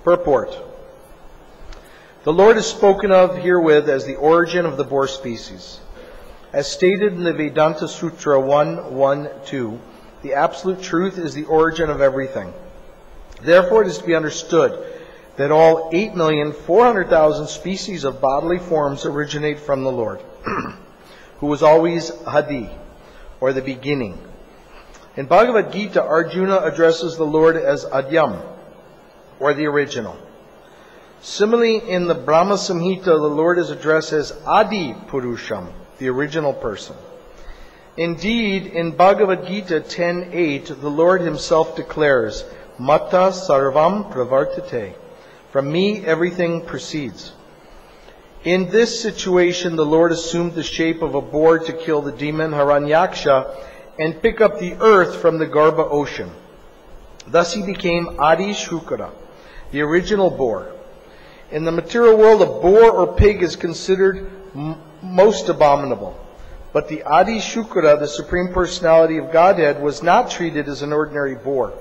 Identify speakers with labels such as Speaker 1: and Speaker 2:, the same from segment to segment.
Speaker 1: Purport. The Lord is spoken of herewith as the origin of the boar species. As stated in the Vedanta Sutra 1.1.2, the absolute truth is the origin of everything. Therefore, it is to be understood that all 8,400,000 species of bodily forms originate from the Lord, who was always Hadi, or the beginning. In Bhagavad Gita, Arjuna addresses the Lord as Adyam, or the original. Similarly, in the Brahma Samhita, the Lord is addressed as Adi Purusham, the original person. Indeed, in Bhagavad Gita 10.8, the Lord himself declares, Mata sarvam pravartate. From me everything proceeds. In this situation, the Lord assumed the shape of a boar to kill the demon Hiranyaksha and pick up the earth from the Garbha ocean. Thus he became Adi Shukra, the original boar. In the material world, a boar or pig is considered most abominable. But the Adi Shukra, the Supreme Personality of Godhead, was not treated as an ordinary boar.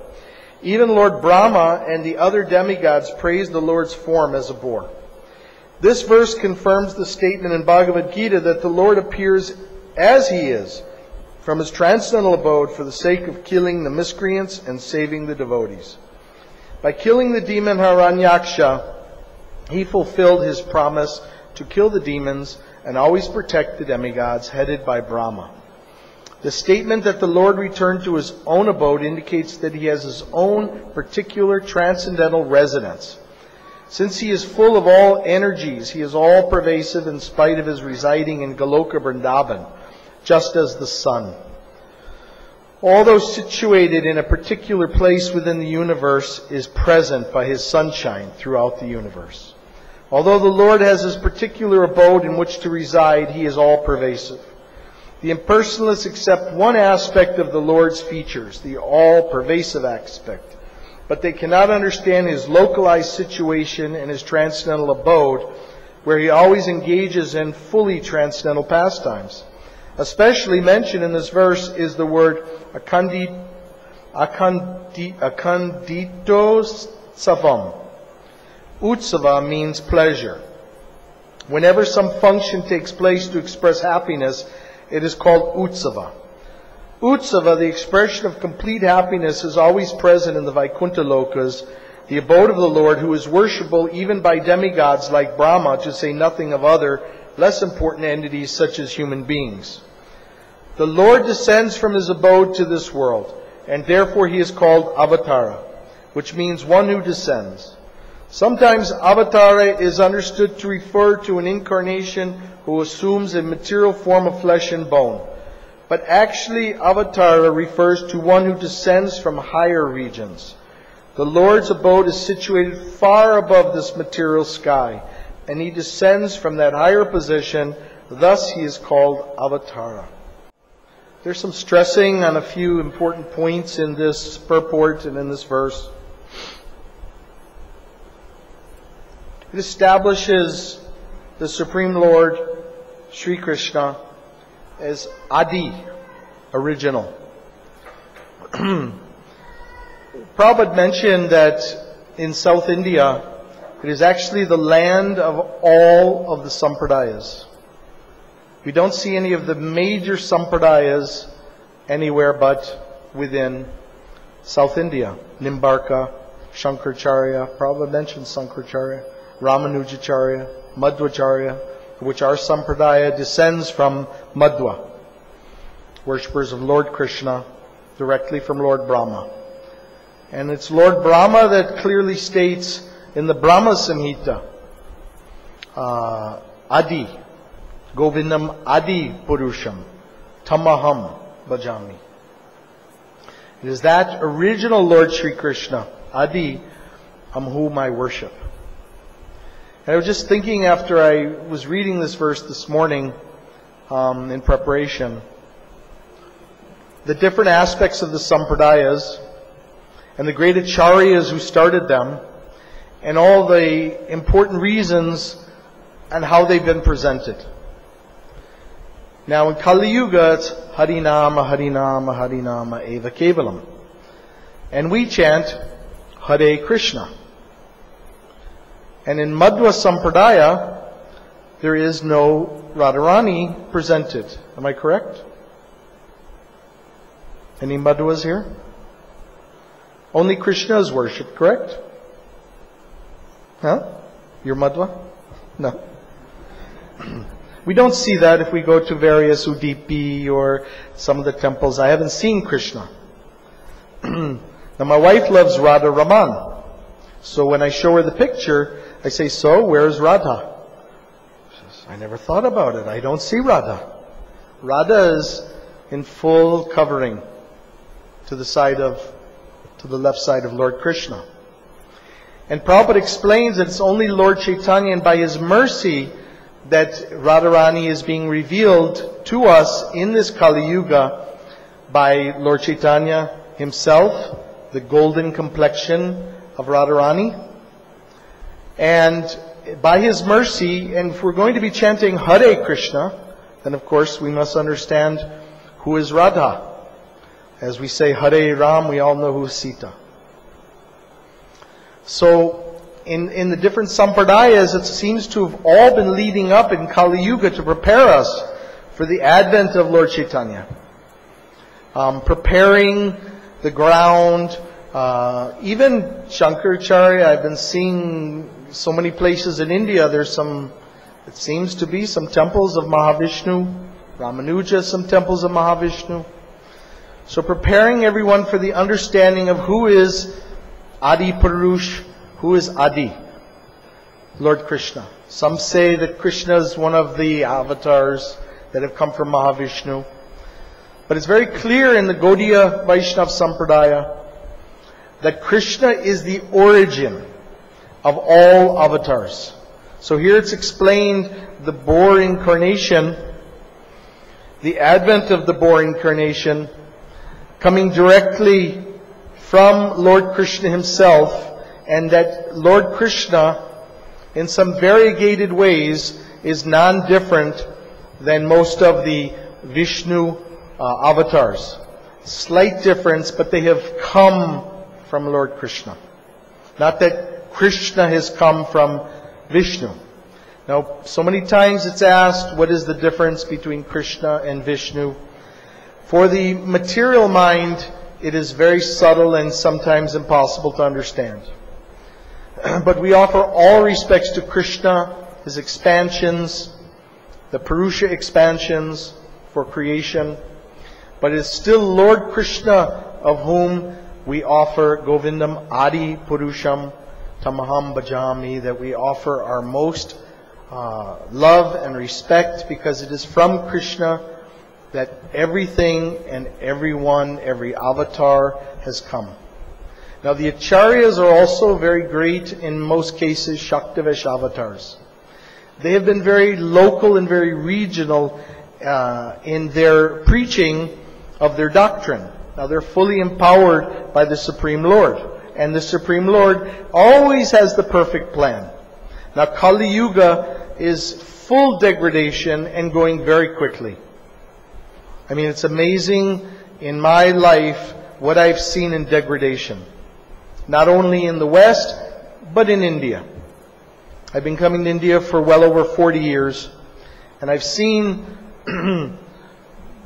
Speaker 1: Even Lord Brahma and the other demigods praised the Lord's form as a boar. This verse confirms the statement in Bhagavad Gita that the Lord appears as he is from his transcendental abode for the sake of killing the miscreants and saving the devotees. By killing the demon Hiranyaksha, he fulfilled his promise to kill the demons and always protect the demigods headed by Brahma. The statement that the Lord returned to his own abode indicates that he has his own particular transcendental residence. Since he is full of all energies, he is all pervasive in spite of his residing in Goloka Vrindavan, just as the sun. Although situated in a particular place within the universe, is present by his sunshine throughout the universe. Although the Lord has his particular abode in which to reside, he is all pervasive. The impersonalists accept one aspect of the Lord's features, the all-pervasive aspect, but they cannot understand his localized situation and his transcendental abode, where he always engages in fully transcendental pastimes. Especially mentioned in this verse is the word akandito savam. Utsava means pleasure. Whenever some function takes place to express happiness, it is called Utsava. Utsava, the expression of complete happiness, is always present in the Vaikuntha Lokas, the abode of the Lord, who is worshipable even by demigods like Brahma, to say nothing of other, less important entities such as human beings. The Lord descends from his abode to this world, and therefore he is called Avatara, which means one who descends. Sometimes Avatara is understood to refer to an incarnation who assumes a material form of flesh and bone. But actually, Avatara refers to one who descends from higher regions. The Lord's abode is situated far above this material sky, and he descends from that higher position. Thus he is called Avatara. There's some stressing on a few important points in this purport and in this verse. It establishes the Supreme Lord, Sri Krishna, as Adi, original. Prabhupada mentioned that in South India, it is actually the land of all of the sampradayas. We don't see any of the major sampradayas anywhere but within South India. Nimbarka, Shankaracharya, Prabhupada mentioned Shankaracharya, Ramanujacharya, Madhvacharya, which our sampradaya descends from Madhva, worshippers of Lord Krishna, directly from Lord Brahma. And it's Lord Brahma that clearly states in the Brahma Samhita, Adi, Govindam Adi Purusham, Tamaham Bhajami. It is that original Lord Sri Krishna, Adi, whom I worship. And I was just thinking after I was reading this verse this morning in preparation, the different aspects of the sampradayas and the great acharyas who started them, and all the important reasons and how they've been presented. Now in Kali Yuga, it's Harinama, Harinama, Harinama, Eva Kevalam. And we chant Hare Krishna. And in Madhva Sampradaya, there is no Radharani presented. Am I correct? Any Madhvas here? Only Krishna is worshipped, correct? Huh? You're Madhva? No. We don't see that if we go to various Udupi or some of the temples. I haven't seen Krishna. Now my wife loves Radha Raman. So when I show her the picture, I say, so where's Radha? She says, I never thought about it. I don't see Radha. Radha is in full covering to the left side of Lord Krishna. And Prabhupada explains that it's only Lord Chaitanya and by His mercy that Radharani is being revealed to us in this Kali Yuga by Lord Chaitanya Himself, the golden complexion of Radharani. And by His mercy, and if we're going to be chanting Hare Krishna, then of course we must understand who is Radha. As we say Hare Ram, we all know who is Sita. So, in the different sampradayas, it seems to have all been leading up in Kali Yuga to prepare us for the advent of Lord Chaitanya. Preparing the ground. Even Shankaracharya, I've been seeing so many places in India, there's some, it seems to be some temples of Mahavishnu. Ramanuja, some temples of Mahavishnu. So preparing everyone for the understanding of who is Adi Purush, who is Adi, Lord Krishna. Some say that Krishna is one of the avatars that have come from Mahavishnu. But it's very clear in the Gaudiya Vaishnava Sampradaya that Krishna is the origin of all avatars. So here it's explained the boar incarnation, the advent of the boar incarnation, coming directly from Lord Krishna Himself, and that Lord Krishna, in some variegated ways, is non-different than most of the Vishnu avatars. Slight difference, but they have come from Lord Krishna. Not that Krishna has come from Vishnu. Now, so many times it's asked, what is the difference between Krishna and Vishnu? For the material mind, it is very subtle and sometimes impossible to understand. But we offer all respects to Krishna, His expansions, the Purusha expansions for creation. But it is still Lord Krishna of whom we offer Govindam Adi Purusham Tamaham Bhajami, that we offer our most love and respect, because it is from Krishna that everything and everyone, every avatar has come. Now the Acharyas are also very great, in most cases, Shaktivesh avatars. They have been very local and very regional in their preaching of their doctrine. Now they're fully empowered by the Supreme Lord. And the Supreme Lord always has the perfect plan. Now Kali Yuga is full degradation and going very quickly. I mean, it's amazing in my life what I've seen in degradation. Not only in the West, but in India. I've been coming to India for well over 40 years, and I've seen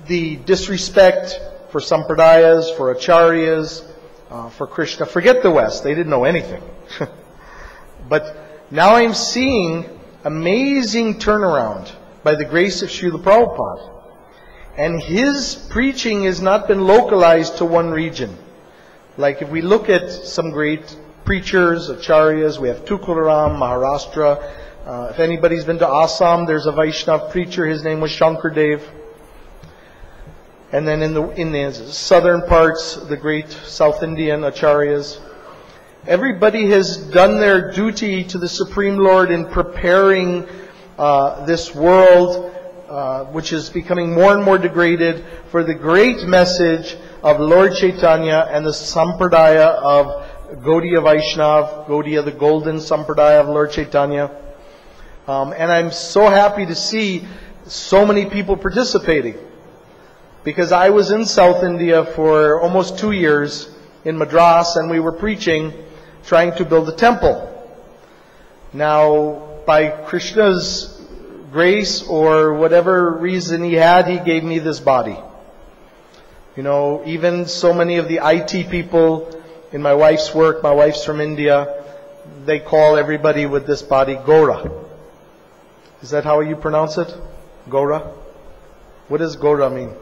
Speaker 1: the disrespect for sampradayas, for acharyas, for Krishna. Forget the West, they didn't know anything. But now I'm seeing amazing turnaround by the grace of Srila Prabhupada. And his preaching has not been localized to one region. Like if we look at some great preachers, acharyas, we have Tukularam, Maharashtra. If anybody's been to Assam, there's a Vaishnav preacher, his name was Shankardev. And then in the southern parts, the great South Indian acharyas. Everybody has done their duty to the Supreme Lord in preparing this world, which is becoming more and more degraded, for the great message of Lord Chaitanya and the Sampradaya of Gaudiya Vaishnav, Gaudiya, the golden Sampradaya of Lord Chaitanya. And I'm so happy to see so many people participating. Because I was in South India for almost 2 years in Madras, and we were preaching, trying to build a temple. Now, by Krishna's grace or whatever reason he had, he gave me this body. You know, even so many of the IT people in my wife's work, my wife's from India, they call everybody with this body Gora. Is that how you pronounce it? Gora? What does Gora mean?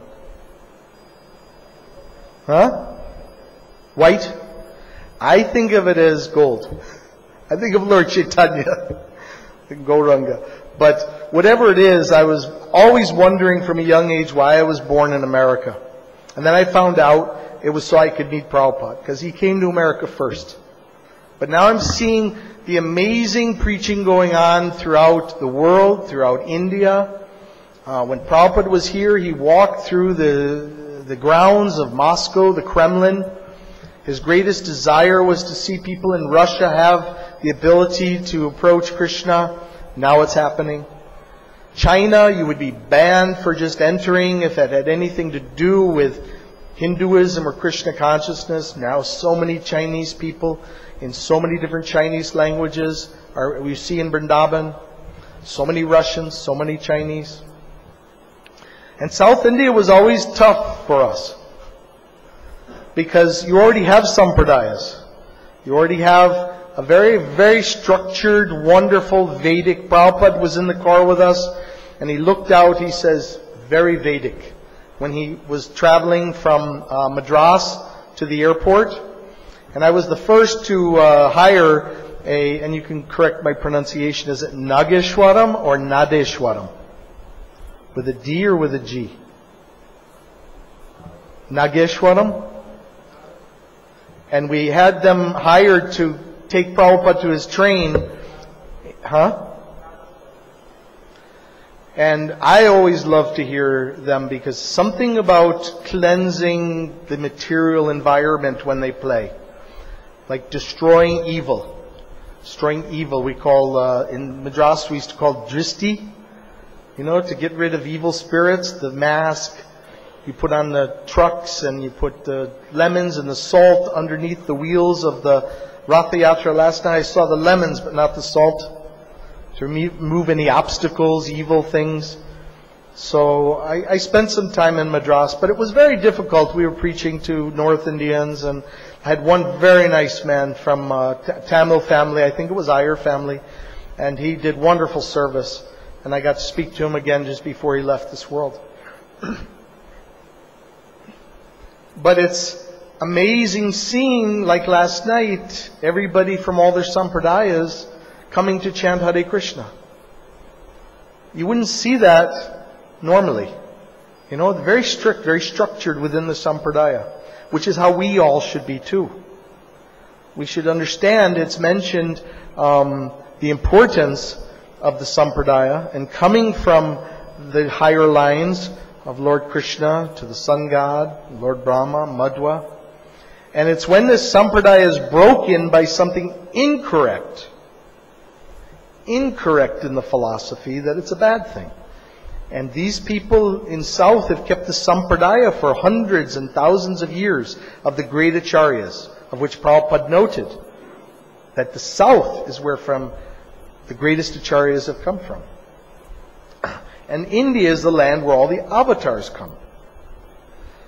Speaker 1: Huh? White? I think of it as gold. I think of Lord Chaitanya, Gauranga. But whatever it is, I was always wondering from a young age why I was born in America. And then I found out it was so I could meet Prabhupada, because he came to America first. But now I'm seeing the amazing preaching going on throughout the world, throughout India. When Prabhupada was here, he walked through the grounds of Moscow, the Kremlin. His greatest desire was to see people in Russia have the ability to approach Krishna. Now it's happening. China, you would be banned for just entering if it had anything to do with Hinduism or Krishna consciousness. Now so many Chinese people in so many different Chinese languages we see in Vrindavan. So many Russians, so many Chinese. And South India was always tough for us, because you already have sampradayas. You already have a very, very structured, wonderful Vedic. Prabhupada was in the car with us, and he looked out, he says, very Vedic. When he was traveling from Madras to the airport, and I was the first to hire and you can correct my pronunciation, is it Nageshwaram or Nadeshwaram? With a D or with a G? Nageshwaram? And we had them hired to take Prabhupada to his train. Huh? And I always love to hear them, because something about cleansing the material environment when they play. Like destroying evil. Destroying evil we call, in Madras we used to call dristi. You know, to get rid of evil spirits, the mask. You put on the trucks and you put the lemons and the salt underneath the wheels of the Ratha Yatra. Last night I saw the lemons but not the salt, to remove any obstacles, evil things. So I spent some time in Madras, but it was very difficult. We were preaching to North Indians, and I had one very nice man from Tamil family, I think it was Iyer family, and he did wonderful service. And I got to speak to him again just before he left this world. But it's amazing seeing, like last night, everybody from all their sampradayas coming to chant Hare Krishna. You wouldn't see that normally. You know, very strict, very structured within the sampradaya, which is how we all should be too. We should understand, it's mentioned the importance of the sampradaya, and coming from the higher lines of Lord Krishna to the sun god, Lord Brahma, Madhva. And it's when this sampradaya is broken by something incorrect in the philosophy, that it's a bad thing. And these people in South have kept the sampradaya for hundreds and thousands of years of the great acharyas, of which Prabhupada noted that the South is where from the greatest acharyas have come from. And India is the land where all the avatars come.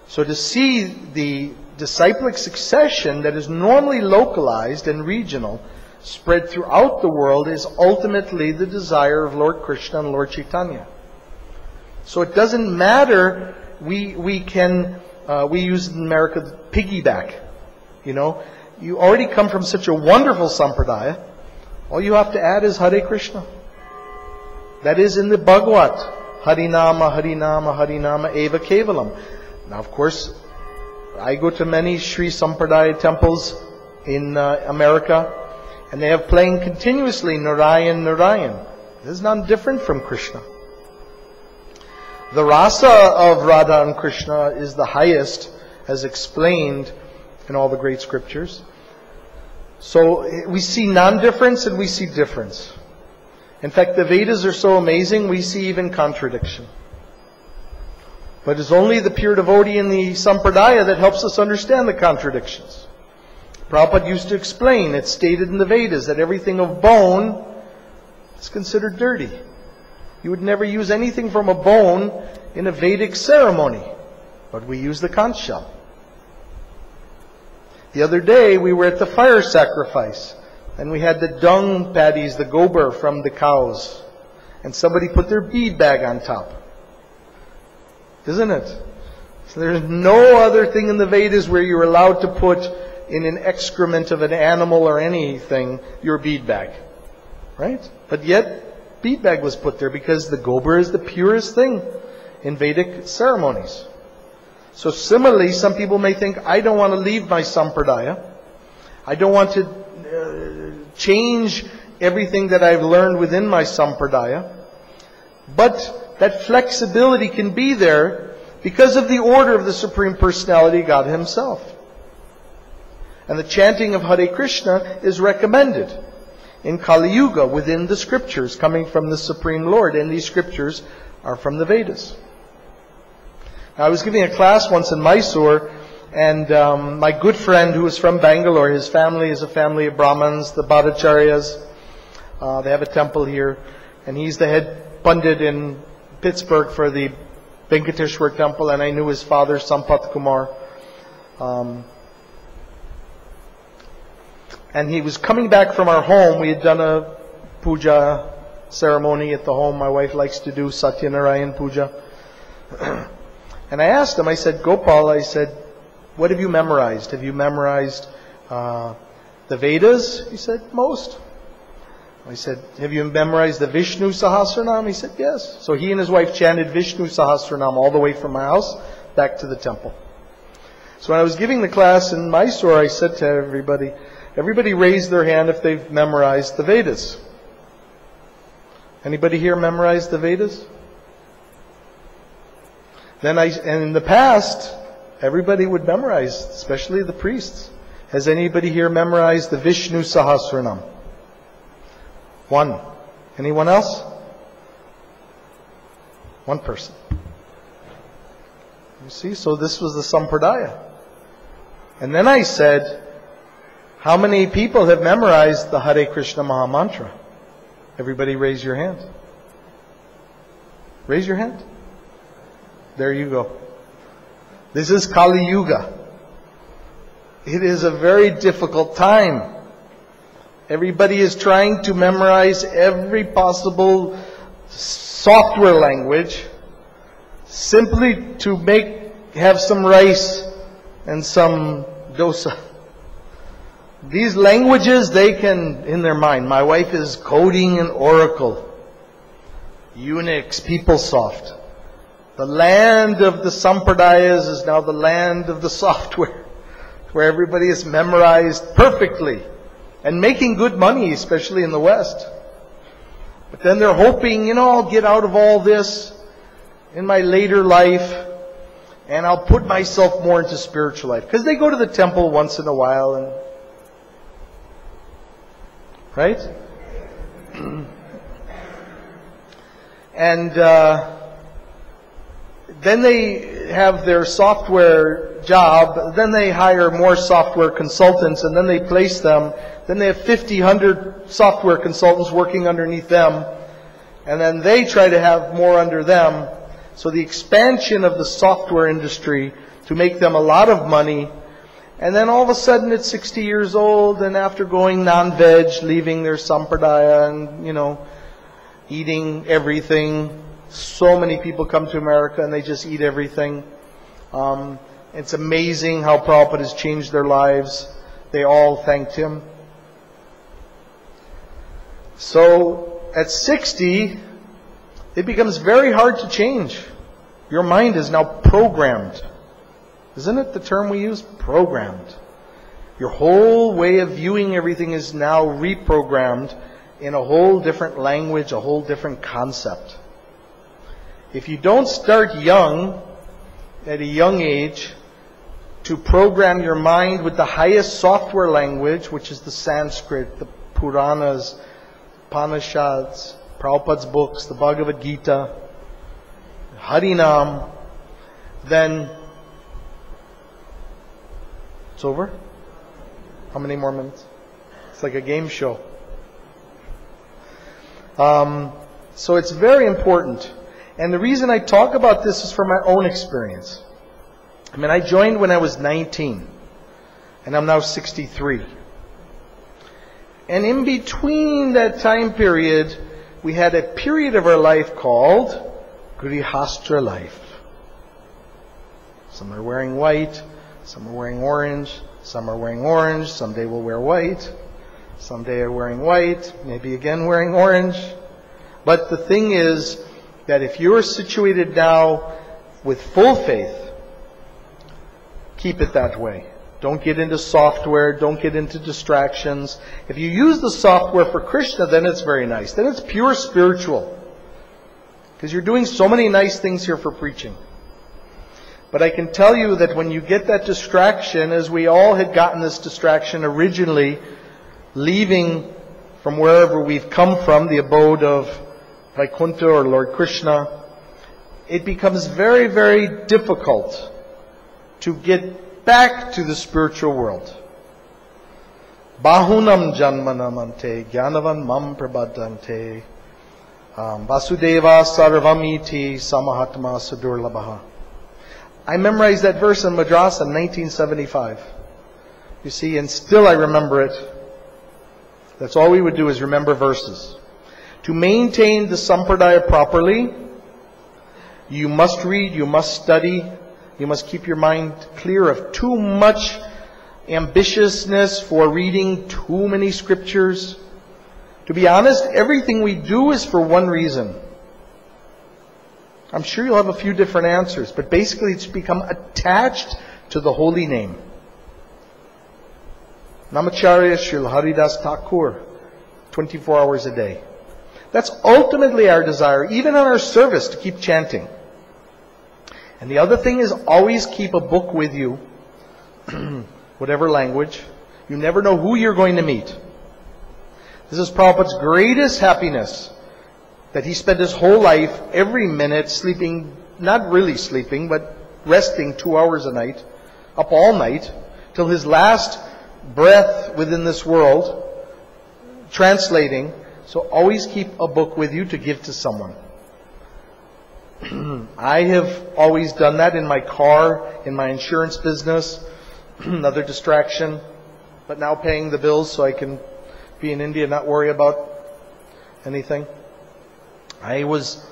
Speaker 1: So to see the disciplic succession that is normally localized and regional spread throughout the world is ultimately the desire of Lord Krishna and Lord Chaitanya. So it doesn't matter, we use in America the piggyback. You know, you already come from such a wonderful sampradaya. All you have to add is Hare Krishna. That is in the Bhagavat. Harinama, Harinama, Harinama, Eva Kevalam. Now, of course, I go to many Sri Sampradaya temples in America, and they have playing continuously Narayan, Narayan. This is not different from Krishna. The rasa of Radha and Krishna is the highest, as explained in all the great scriptures. So we see non-difference and we see difference. In fact, the Vedas are so amazing, we see even contradiction. But it's only the pure devotee in the Sampradaya that helps us understand the contradictions. Prabhupada used to explain, it's stated in the Vedas, that everything of bone It's considered dirty. You would never use anything from a bone in a Vedic ceremony, but we use the conch shell. The other day we were at the fire sacrifice, and we had the dung patties, the gobar from the cows, and somebody put their bead bag on top. Isn't it? So there's no other thing in the Vedas where you're allowed to put in an excrement of an animal or anything your bead bag. Right? But yet, bead bag was put there because the gobar is the purest thing in Vedic ceremonies. So similarly, some people may think, I don't want to leave my sampradaya. I don't want to change everything that I've learned within my sampradaya. But that flexibility can be there because of the order of the Supreme Personality, God Himself. And the chanting of Hare Krishna is recommended in Kali Yuga within the scriptures coming from the Supreme Lord. And these scriptures are from the Vedas. Now, I was giving a class once in Mysore, and my good friend who is from Bangalore, his family is a family of Brahmins, the Bhattacharyas. They have a temple here. And he's the head Pandit in Pittsburgh for the Venkateshwar temple, and I knew his father, Sampath Kumar. And he was coming back from our home. We had done a puja ceremony at the home. My wife likes to do Satyanarayan puja. And I asked him, I said, Gopal, I said, what have you memorized? Have you memorized the Vedas? He said, most. I said, have you memorized the Vishnu Sahasranam? He said, yes. So he and his wife chanted Vishnu Sahasranam all the way from my house back to the temple. So when I was giving the class in Mysore, I said to everybody raise their hand if they've memorized the Vedas. Anybody here memorized the Vedas? And in the past, everybody would memorize, especially the priests. Has anybody here memorized the Vishnu Sahasranam? One. Anyone else? One person. You see, so this was the Sampradaya. And then I said, how many people have memorized the Hare Krishna Maha Mantra? Everybody raise your hand. Raise your hand. There you go. This is Kali Yuga. It is a very difficult time. Everybody is trying to memorize every possible software language simply to have some rice and some dosa. These languages, they can, in their mind, my wife is coding in Oracle, Unix, PeopleSoft. The land of the Sampradayas is now the land of the software, where everybody is memorized perfectly and making good money, especially in the West. But then they're hoping, I'll get out of all this in my later life and I'll put myself more into spiritual life. Because they go to the temple once in a while right? And then they have their software job, then they hire more software consultants, and then they place them. Then they have 50, 100 software consultants working underneath them, and then they try to have more under them. So the expansion of the software industry to make them a lot of money, and then all of a sudden it's 60 years old, and after going non-veg, leaving their sampradaya and, eating everything. So many people come to America and they just eat everything. It's amazing how Prabhupada has changed their lives. They all thanked him. So at 60, it becomes very hard to change. Your mind is now programmed. Isn't it the term we use? Programmed. Your whole way of viewing everything is now reprogrammed in a whole different language, a whole different concept. If you don't start young, at a young age, to program your mind with the highest software language, which is the Sanskrit, the Puranas, Upanishads, Prabhupada's books, the Bhagavad Gita, Harinam, then it's over? How many more minutes? It's like a game show. So it's very important. And the reason I talk about this is from my own experience. I mean, I joined when I was 19, and I'm now 63. And in between that time period, we had a period of our life called Grihastra life. Some are wearing white, some are wearing orange, some are wearing orange, someday we'll wear white, someday are wearing white, maybe again wearing orange. But the thing is that if you're situated now with full faith, keep it that way. Don't get into software, don't get into distractions. If you use the software for Krishna, then it's very nice. Then it's pure spiritual. Because you're doing so many nice things here for preaching. But I can tell you that when you get that distraction, as we all had gotten this distraction originally, leaving from wherever we've come from, the abode of Vaikuntha or Lord Krishna, it becomes very, very difficult to get back to the spiritual world. Bahunam janmanamante jnanavan mam prabhadante vasudeva sarvamiti samahatma sudurlabha. I memorized that verse in Madrasa in 1975. You see, and still I remember it. That's all we would do is remember verses. To maintain the Sampradaya properly, you must read, you must study, you must keep your mind clear of too much ambitiousness for reading too many scriptures. To be honest, everything we do is for one reason. I'm sure you'll have a few different answers, but basically it's become attached to the holy name. Namacharya Srila Haridas Thakur, 24 hours a day. That's ultimately our desire, even on our service, to keep chanting. And the other thing is always keep a book with you, whatever language. You never know who you're going to meet. This is Prabhupada's greatest happiness, that he spent his whole life, every minute, sleeping, not really sleeping, but resting 2 hours a night, up all night, till his last breath within this world, translating. So always keep a book with you to give to someone. I have always done that in my car, in my insurance business, another distraction, but now paying the bills so I can be in India and not worry about anything. I was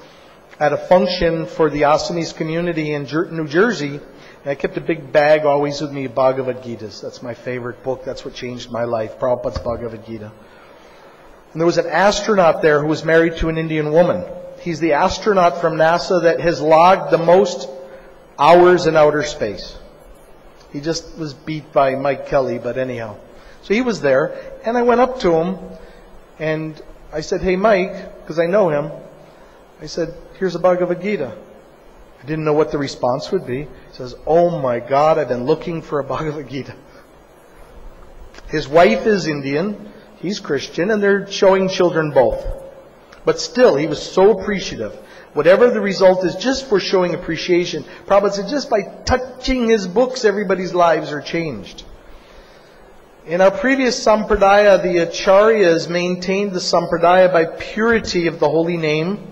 Speaker 1: at a function for the Assamese community in New Jersey, and I kept a big bag always with me, Bhagavad Gita's. That's my favorite book. That's what changed my life, Prabhupada's Bhagavad Gita. And there was an astronaut there who was married to an Indian woman. He's the astronaut from NASA that has logged the most hours in outer space. He just was beat by Mike Kelly, but anyhow. So he was there, and I went up to him, and I said, "Hey Mike," because I know him. I said, "Here's a Bhagavad Gita." I didn't know what the response would be. He says, "Oh my God, I've been looking for a Bhagavad Gita." His wife is Indian, he's Christian, and they're showing children both. But still, he was so appreciative. Whatever the result is, just for showing appreciation. Prabhupada said, just by touching his books, everybody's lives are changed. In our previous Sampradaya, the Acharyas maintained the Sampradaya by purity of the holy name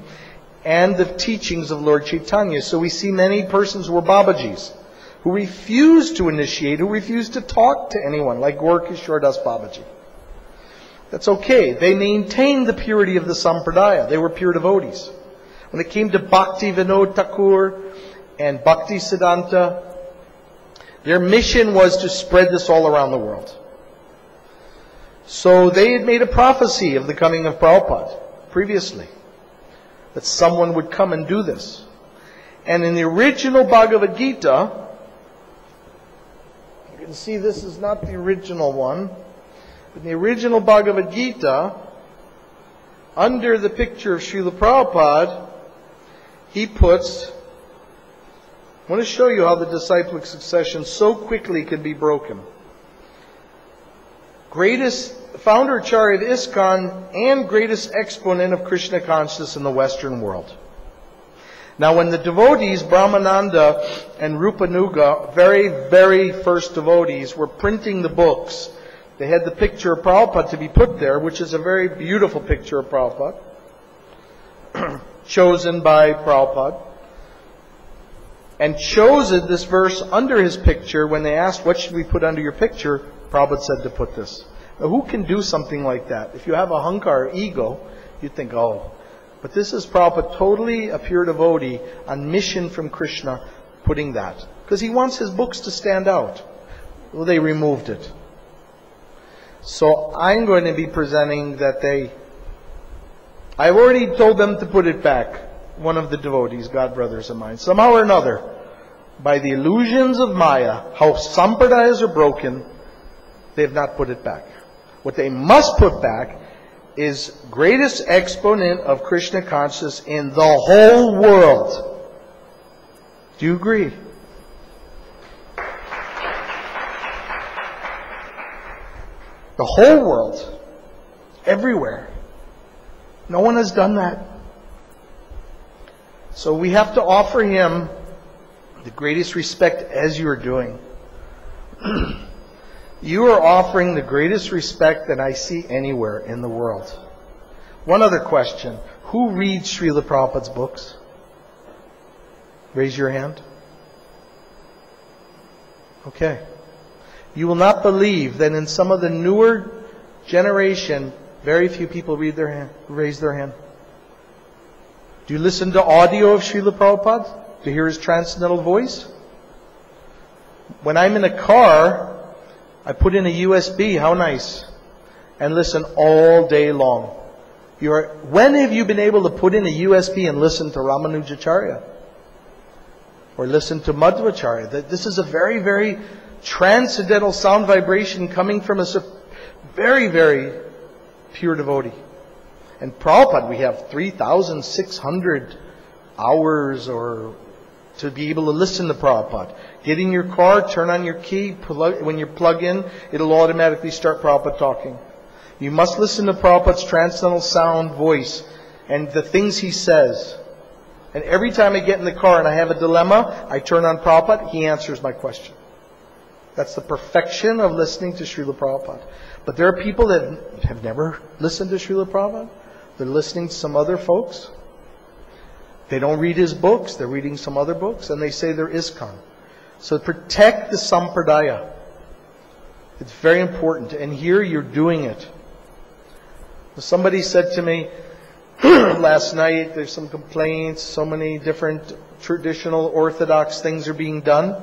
Speaker 1: and the teachings of Lord Chaitanya. So we see many persons who were Babajis, who refused to initiate, who refused to talk to anyone, like Gaur Kishore Das Babaji. That's okay. They maintained the purity of the Sampradaya. They were pure devotees. When it came to Bhakti Vinod Thakur and Bhakti Siddhanta, their mission was to spread this all around the world. So they had made a prophecy of the coming of Prabhupada previously, that someone would come and do this. And in the original Bhagavad Gita, you can see this is not the original one, but in the original Bhagavad Gita, under the picture of Srila Prabhupada, he puts, I want to show you how the disciplic succession so quickly can be broken. Greatest founder Acharya of ISKCON and greatest exponent of Krishna consciousness in the Western world. Now when the devotees, Brahmananda and Rupanuga, very, very first devotees, were printing the books, they had the picture of Prabhupada to be put there, which is a very beautiful picture of Prabhupada. chosen by Prabhupada, and chose this verse under his picture. When they asked, what should we put under your picture? Prabhupada said to put this. Now, who can do something like that? If you have a hankar, ego, you'd think, oh. But this is Prabhupada, totally a pure devotee, on mission from Krishna, putting that. Because he wants his books to stand out. Well, they removed it. So I'm going to be presenting that I've already told them to put it back. One of the devotees, God brothers of mine. Somehow or another, by the illusions of Maya, how sampradayas are broken, they have not put it back. What they must put back is greatest exponent of Krishna consciousness in the whole world. Do you agree? The whole world. Everywhere. No one has done that. So we have to offer him the greatest respect as you are doing. You are offering the greatest respect that I see anywhere in the world. One other question. Who reads Srila Prabhupada's books? Raise your hand. Okay. You will not believe that in some of the newer generation, very few people raise their hand. Do you listen to audio of Srila Prabhupada to hear his transcendental voice? When I'm in a car, I put in a USB, how nice, and listen all day long. When have you been able to put in a USB and listen to Ramanujacharya? Or listen to Madhvacharya? This is a very, very transcendental sound vibration coming from a very, very pure devotee. And Prabhupada, we have 3,600 hours to be able to listen to Prabhupada. Get in your car, turn on your key, when you plug in, it'll automatically start Prabhupada talking. You must listen to Prabhupada's transcendental sound voice and the things he says. And every time I get in the car and I have a dilemma, I turn on Prabhupada, he answers my question. That's the perfection of listening to Srila Prabhupada. But there are people that have never listened to Srila Prabhupada. They're listening to some other folks. They don't read his books. They're reading some other books. And they say they're ISKCON. So protect the sampradaya. It's very important. And here you're doing it. Somebody said to me last night, there's some complaints, so many different traditional orthodox things are being done.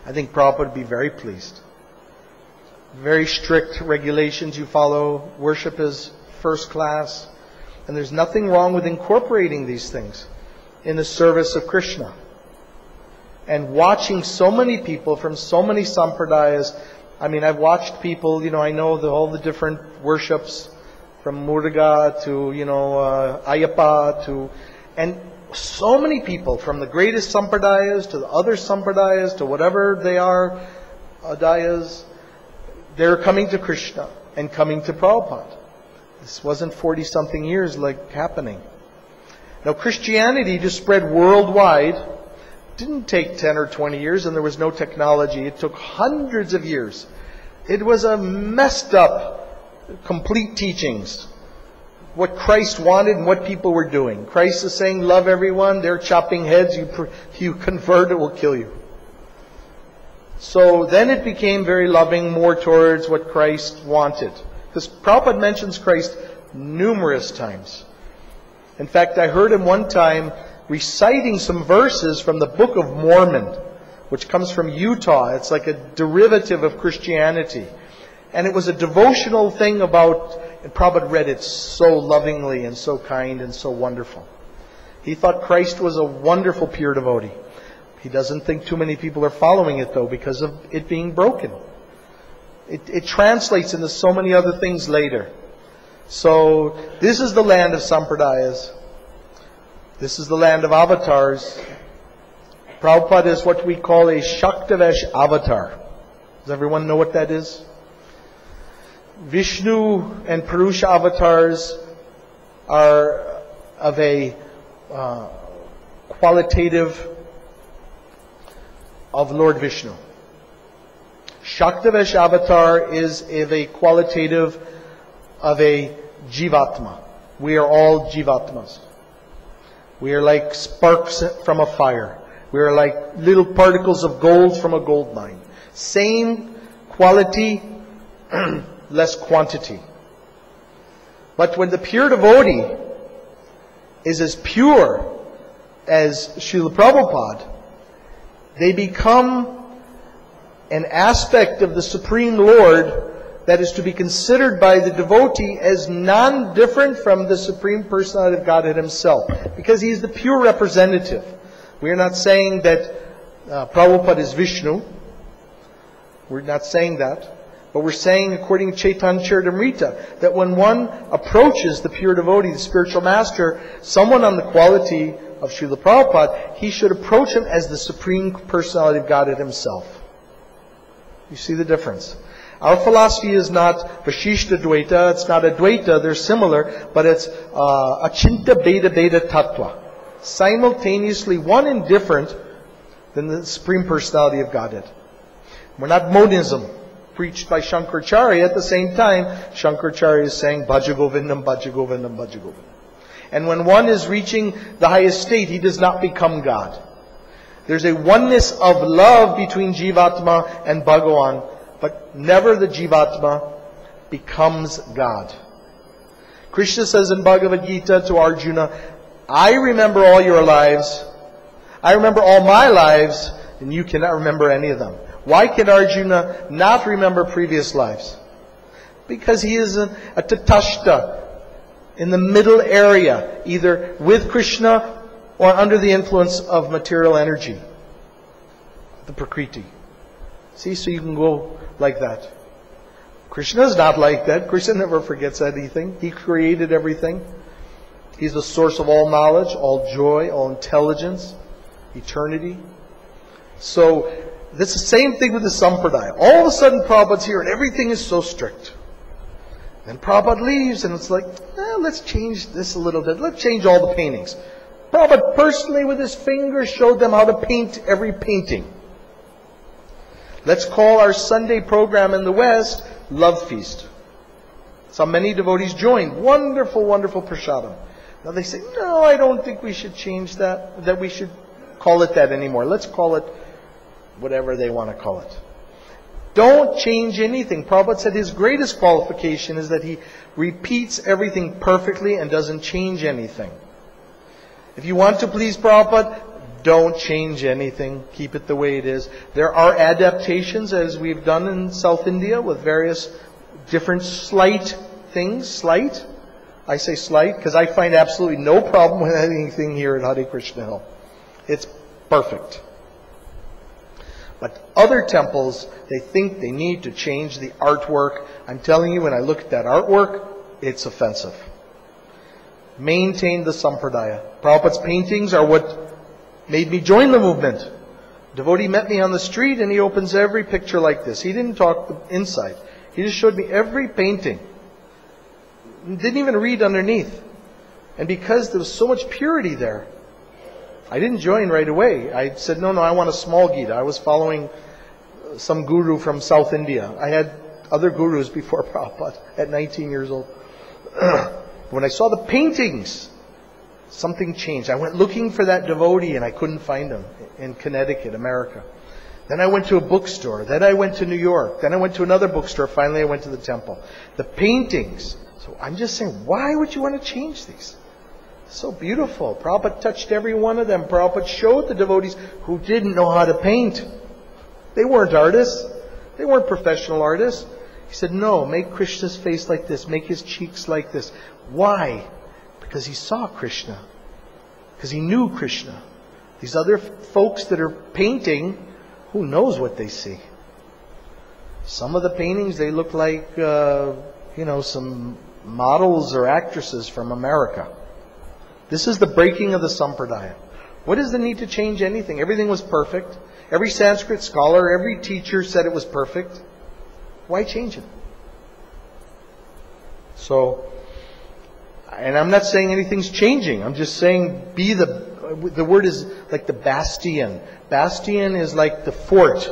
Speaker 1: I think Prabhupada would be very pleased. Very strict regulations you follow. Worship is first class. And there's nothing wrong with incorporating these things in the service of Krishna. And watching so many people from so many sampradayas. I mean, I've watched people, I know all the different worships from Muruga to, Ayyappa and so many people from the greatest sampradayas to the other sampradayas to whatever they are, adayas, they're coming to Krishna and coming to Prabhupada. This wasn't 40-something years happening. Now Christianity just spread worldwide. Didn't take 10 or 20 years, and there was no technology. It took hundreds of years. It was a messed up, complete teachings. What Christ wanted and what people were doing. Christ is saying, love everyone. They're chopping heads. You convert, it will kill you. So then it became very loving, more towards what Christ wanted. Because Prabhupada mentions Christ numerous times. In fact, I heard him one time reciting some verses from the Book of Mormon, which comes from Utah. It's like a derivative of Christianity. And it was a devotional thing about, and Prabhupada read it so lovingly and so kind and so wonderful. He thought Christ was a wonderful pure devotee. He doesn't think too many people are following it though because of it being broken. It translates into so many other things later. So this is the land of sampradayas. This is the land of avatars. Prabhupada is what we call a Shaktavesh avatar. Does everyone know what that is? Vishnu and Purusha avatars are of a qualitative of Lord Vishnu. Shaktavesh avatar is of a qualitative of a Jivatma. We are all Jivatmas. We are like sparks from a fire. We are like little particles of gold from a gold mine. Same quality, less quantity. But when the pure devotee is as pure as Srila Prabhupada, they become an aspect of the Supreme Lord that is to be considered by the devotee as non-different from the Supreme Personality of Godhead Himself, because He is the pure representative. We are not saying that Prabhupada is Vishnu. We're not saying that. But we're saying, according to Chaitanya Charitamrita, that when one approaches the pure devotee, the spiritual master, someone on the quality of Srila Prabhupada, he should approach him as the Supreme Personality of Godhead Himself. You see the difference? Our philosophy is not Vashishta Dvaita, it's not Advaita, they're similar, but it's Achinta Beda Beda Tattva. Simultaneously one and different than the Supreme Personality of Godhead. We're not monism, preached by Shankaracharya. At the same time, Shankaracharya is saying, Bhaja Govindam, Bhaja Govindam, Bhaja Govindam. And when one is reaching the highest state, he does not become God. There's a oneness of love between Jivatma and Bhagavan, but never the Jivatma becomes God. Krishna says in Bhagavad Gita to Arjuna, I remember all your lives, I remember all my lives, and you cannot remember any of them. Why can Arjuna not remember previous lives? Because he is a tatashta, in the middle area, either with Krishna or under the influence of material energy, the Prakriti. See, so you can go like that. Krishna is not like that. Krishna never forgets anything. He created everything. He's the source of all knowledge, all joy, all intelligence, eternity. So, that's the same thing with the Sampradaya. All of a sudden Prabhupada's here and everything is so strict. Then Prabhupada leaves and it's like, let's change this a little bit. Let's change all the paintings. Prabhupada personally with his finger showed them how to paint every painting. Let's call our Sunday program in the West Love Feast. So many devotees joined. Wonderful, wonderful prasadam. Now they say, no, I don't think we should change that we should call it that anymore. Let's call it whatever they want to call it. Don't change anything. Prabhupada said his greatest qualification is that he repeats everything perfectly and doesn't change anything. If you want to please Prabhupada, don't change anything. Keep it the way it is. There are adaptations, as we've done in South India, with various different slight things. Slight? I say slight because I find absolutely no problem with anything here at Hare Krishna Hill. It's perfect. But other temples, they think they need to change the artwork. I'm telling you, when I look at that artwork, it's offensive. Maintain the Sampradaya. Prabhupada's paintings are what made me join the movement. Devotee met me on the street and he opens every picture like this. He didn't talk inside. He just showed me every painting. Didn't even read underneath. And because there was so much purity there, I didn't join right away. I said, no, I want a small Gita. I was following some guru from South India. I had other gurus before Prabhupada at 19 years old. When I saw the paintings, something changed. I went looking for that devotee and I couldn't find him in Connecticut, America. Then I went to a bookstore. Then I went to New York. Then I went to another bookstore. Finally I went to the temple. The paintings. So I'm just saying, why would you want to change these? So beautiful. Prabhupada touched every one of them. Prabhupada showed the devotees who didn't know how to paint. They weren't artists. They weren't professional artists. He said, no, make Krishna's face like this. Make his cheeks like this. Why? Because he saw Krishna. Because he knew Krishna. These other folks that are painting, who knows what they see? Some of the paintings, they look like, some models or actresses from America. This is the breaking of the Sampradaya. What is the need to change anything? Everything was perfect. Every Sanskrit scholar, every teacher said it was perfect. Why change it? So, and I'm not saying anything's changing. I'm just saying the word is like the bastion. Bastion is like the fort.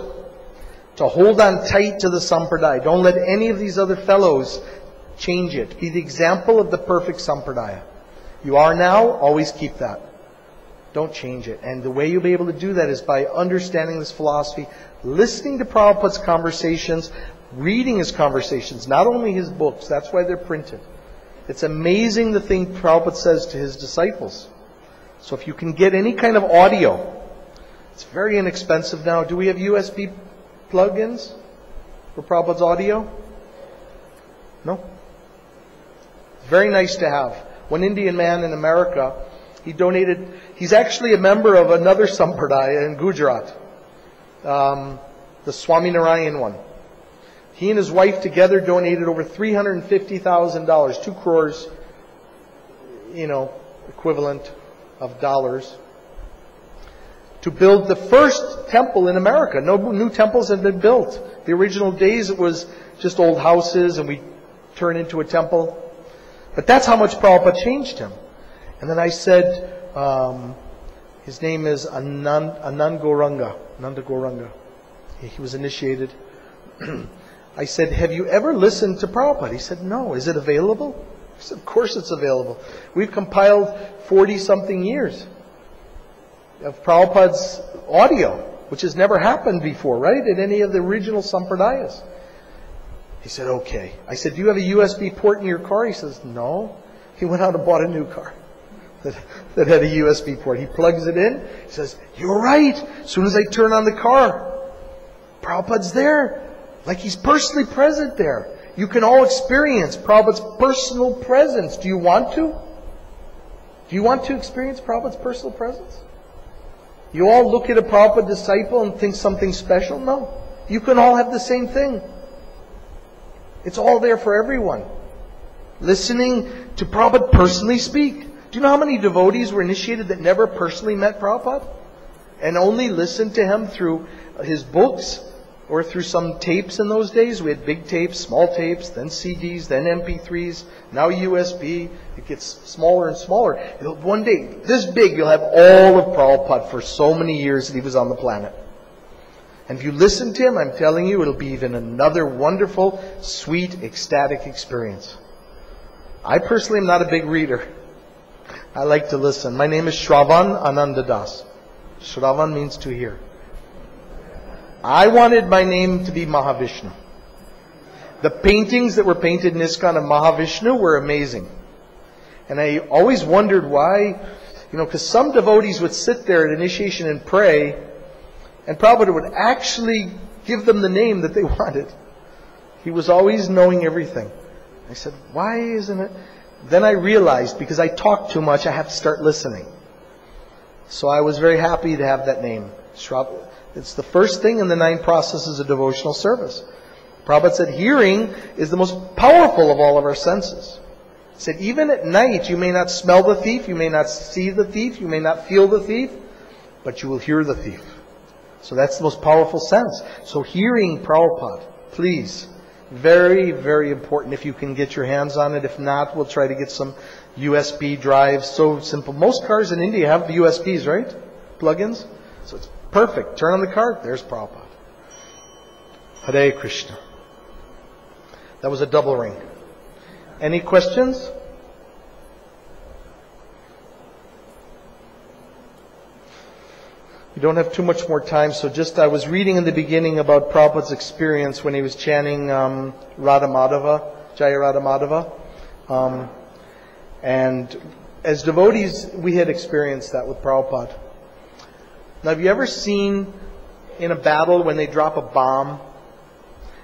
Speaker 1: To hold on tight to the Sampradaya. Don't let any of these other fellows change it. Be the example of the perfect Sampradaya. You are now, always keep that. don't change it. And the way you'll be able to do that is by understanding this philosophy, listening to Prabhupada's conversations, reading his conversations, not only his books. That's why they're printed. It's amazing the thing Prabhupada says to his disciples. So if you can get any kind of audio, it's very inexpensive now. Do we have USB plug-ins for Prabhupada's audio? No? Very nice to have. One Indian man in America, he donated, he's actually a member of another sampradaya in Gujarat, the Swaminarayan one. He and his wife together donated over $350,000, 2 crores, equivalent of dollars, to build the first temple in America. No new temples had been built. The original days it was just old houses and we turn into a temple. But that's how much Prabhupada changed him. And then I said, his name is Ananda Gauranga. He was initiated. I said, have you ever listened to Prabhupada? He said, no. Is it available? I said, of course it's available. We've compiled 40-something years of Prabhupada's audio, which has never happened before, right? In any of the original sampradayas. He said, okay. I said, do you have a USB port in your car? He says, no. He went out and bought a new car that had a USB port. He plugs it in. He says, you're right. As soon as I turn on the car, Prabhupada's there. Like he's personally present there. You can all experience Prabhupada's personal presence. Do you want to? Do you want to experience Prabhupada's personal presence? You all look at a Prabhupada disciple and think something special? No. You can all have the same thing. It's all there for everyone. Listening to Prabhupada personally speak. Do you know how many devotees were initiated that never personally met Prabhupada? And only listened to him through his books or through some tapes in those days? We had big tapes, small tapes, then CDs, then MP3s, now USB. It gets smaller and smaller. One day, this big, you'll have all of Prabhupada for so many years that he was on the planet. And if you listen to him, I'm telling you, it'll be even another wonderful, sweet, ecstatic experience. I personally am not a big reader. I like to listen. My name is Shravanananda Dasa. Shravan means to hear. I wanted my name to be Mahavishnu. The paintings that were painted in ISKCON of Mahavishnu were amazing. And I always wondered why, because some devotees would sit there at initiation and pray, and Prabhupada would actually give them the name that they wanted. He was always knowing everything. I said, why isn't it? Then I realized, because I talk too much, I have to start listening. So I was very happy to have that name. It's the first thing in the 9 processes of devotional service. Prabhupada said hearing is the most powerful of all of our senses. He said even at night you may not smell the thief, you may not see the thief, you may not feel the thief, but you will hear the thief. So that's the most powerful sense. So hearing Prabhupada, please, very, very important if you can get your hands on it. If not, we'll try to get some USB drives. So simple. Most cars in India have USBs, right? Plug-ins. So it's perfect. Turn on the car. There's Prabhupada. Hare Krishna. That was a double ring. Any questions? We don't have too much more time, so I was reading in the beginning about Prabhupada's experience when he was chanting Radha Madhava, Jaya Radha Madhava. And as devotees, we had experienced that with Prabhupada. Now, have you ever seen in a battle when they drop a bomb,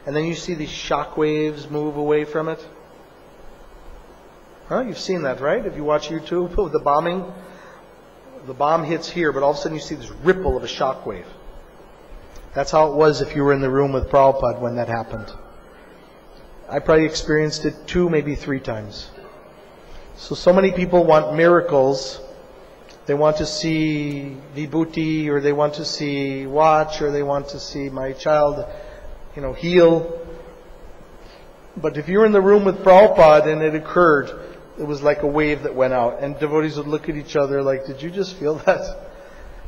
Speaker 1: and then you see these shock waves move away from it? Huh? You've seen that, right? If you watch YouTube of the bombing, the bomb hits here, but all of a sudden you see this ripple of a shock wave. That's how it was if you were in the room with Prabhupada when that happened. I probably experienced it 2, maybe 3 times. So many people want miracles. They want to see vibhuti, or they want to see watch, or they want to see my child, heal. But if you're in the room with Prabhupada and it occurred, it was like a wave that went out. And devotees would look at each other like, did you just feel that?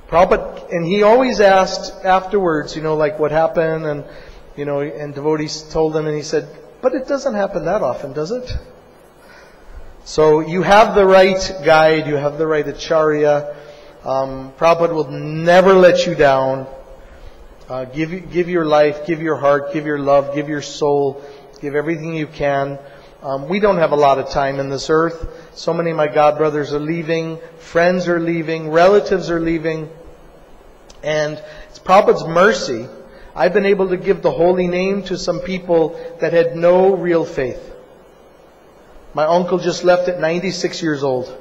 Speaker 1: Prabhupada, and he always asked afterwards, like what happened, and, and devotees told him, and he said, but it doesn't happen that often, does it? So you have the right guide, you have the right acharya. Prabhupada will never let you down. Give your life, give your heart, give your love, give your soul, give everything you can. We don't have a lot of time in this earth. So many of my godbrothers are leaving, friends are leaving, relatives are leaving. And it's Prabhupada's mercy. I've been able to give the holy name to some people that had no real faith. My uncle just left at 96 years old.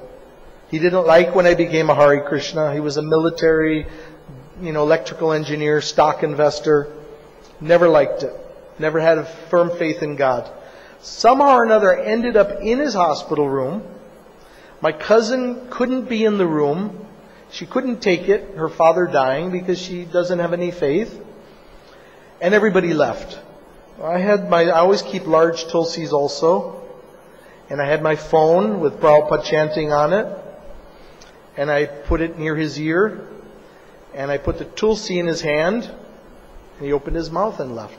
Speaker 1: He didn't like when I became a Hare Krishna. He was a military, electrical engineer, stock investor. Never liked it. Never had a firm faith in God. Somehow or another, I ended up in his hospital room. My cousin couldn't be in the room. She couldn't take it, her father dying, because she doesn't have any faith. And everybody left. I always keep large tulsis also. And I had my phone with Prabhupada chanting on it. And I put it near his ear. And I put the tulsi in his hand. And he opened his mouth and left.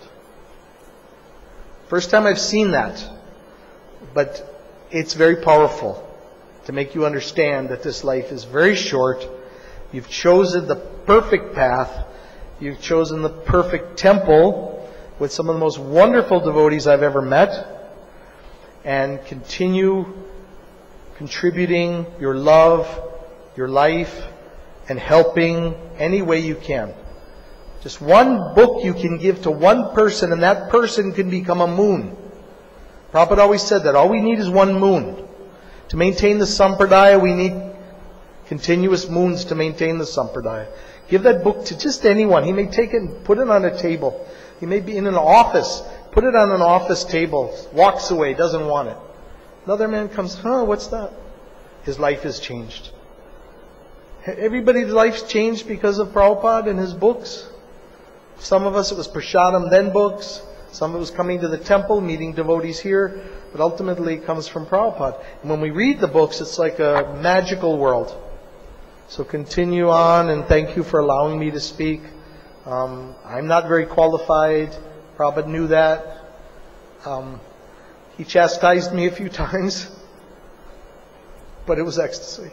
Speaker 1: First time I've seen that. But it's very powerful to make you understand that this life is very short. You've chosen the perfect path. You've chosen the perfect temple with some of the most wonderful devotees I've ever met. And continue contributing your love, your life, and helping any way you can. Just one book you can give to one person, and that person can become a moon. Prabhupada always said that. All we need is one moon. To maintain the sampradaya, we need continuous moons to maintain the sampradaya. Give that book to just anyone. He may take it and put it on a table. He may be in an office. Put it on an office table. Walks away. Doesn't want it. Another man comes, what's that? His life has changed. Everybody's life's changed because of Prabhupada and his books. Some of us, it was prasadam, then books. Some of it was coming to the temple, meeting devotees here. But ultimately it comes from Prabhupada. And when we read the books, it's like a magical world. So continue on, and thank you for allowing me to speak. I'm not very qualified. Prabhupada knew that. He chastised me a few times. But it was ecstasy.